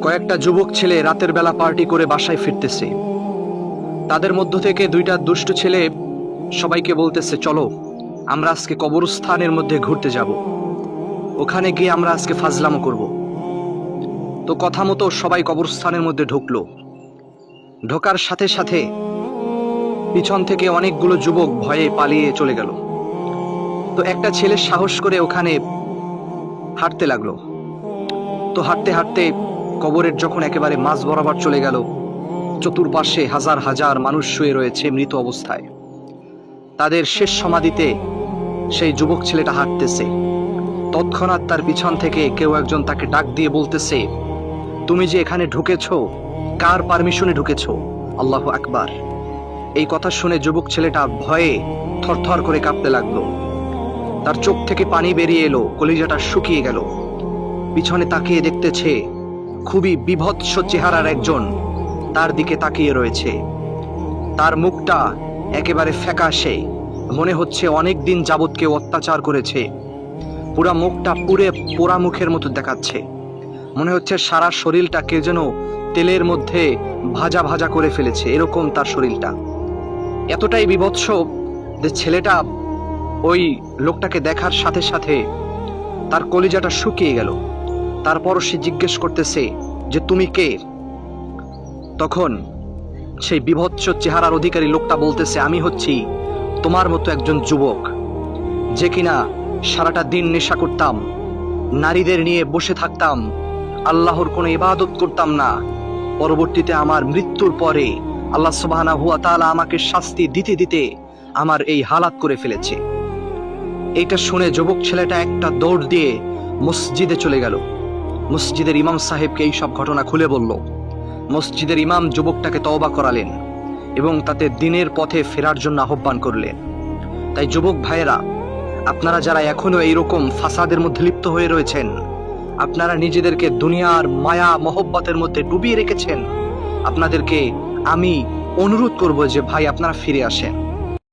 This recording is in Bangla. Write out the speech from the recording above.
কয়েকটা যুবক ছেলে রাতের বেলা পার্টি করে বাসায় ফিরতেছে। তাদের মধ্য থেকে দুইটা দুষ্ট ছেলে সবাইকে বলতেছে, চলো আমরা আজকে কবরস্থানের মধ্যে ঘুরতে যাব, ওখানে গিয়ে আমরা আজকে ফাজলামো করব। তো কথা মতো সবাই কবরস্থানের মধ্যে ঢুকলো। ঢোকার সাথে সাথে পিছন থেকে অনেকগুলো যুবক ভয়ে পালিয়ে চলে গেল। তো একটা ছেলে সাহস করে ওখানে হাঁটতে লাগলো। তো হাঁটতে হাঁটতে কবরের যখন একেবারে মাঝ বরাবর চলে গেল, চতুর্পাশে হাজার হাজার মানুষ শুয়ে রয়েছে মৃত অবস্থায়। তাদের শেষ সমাধিতে সেই যুবক ছেলেটা হাঁটতেছে। তৎক্ষণাৎ তার পিছন থেকে কেউ একজন তাকে ডাক দিয়ে বলতেছে, তুমি যে এখানে ঢুকেছো, কার পারমিশনে ঢুকেছো? আল্লাহু আকবার। এই কথা শুনে যুবক ছেলেটা ভয়ে থরথর করে কাঁপতে লাগলো। তার চোখ থেকে পানি বেরিয়ে এলো, কলিজাটা শুকিয়ে গেল। পিছনে তাকিয়ে দেখতেছে খুবই বিভৎস চেহারার একজন তার দিকে তাকিয়ে রয়েছে। তার মুখটা একেবারে ফ্যাকাশে, মনে হচ্ছে অনেক দিন যাবৎ কেউ অত্যাচার করেছে। পুরা মুখটা পুরে পোড়া মুখের মতো দেখাচ্ছে। মনে হচ্ছে সারা শরীরটা কে যেন তেলের মধ্যে ভাজা ভাজা করে ফেলেছে, এরকম তার শরীরটা। এতটাই বিভৎস যে ছেলেটা ওই লোকটাকে দেখার সাথে সাথে তার কলিজাটা শুকিয়ে গেল। তারপর সে জিজ্ঞেস করতেছে যে তুমি কে? তখন সেই বিভৎস চেহারার অধিকারী লোকটা বলতেছে, আমি হচ্ছি তোমার মতো একজন যুবক, যে কিনা সারাটা দিন নেশা করতাম, নারীদের নিয়ে বসে থাকতাম, আল্লাহর কোনো ইবাদত করতাম না। পরবর্তীতে আমার মৃত্যুর পরে আল্লাহ সুবহানাহু ওয়া তাআলা আমাকে শাস্তি দিতে দিতে আমার এই হালাত করে ফেলেছে। এইটা শুনে যুবক ছেলেটা একটা দৌড় দিয়ে মসজিদে চলে গেল। মসজিদের ইমাম সাহেবকে এই সব ঘটনা খুলে বলল। মসজিদের ইমাম যুবকটাকে তওবা করালেন এবং তাতে দিনের পথে ফেরার জন্য আহ্বান করলেন। তাই যুবক ভাইয়েরা, আপনারা যারা এখনো এইরকম ফাসাদের মধ্যে লিপ্ত হয়ে রয়েছেন, আপনারা নিজেদেরকে দুনিয়ার মায়া মহব্বতের মধ্যে ডুবিয়ে রেখেছেন, আপনাদেরকে আমি অনুরোধ করব যে ভাই আপনারা ফিরে আসেন।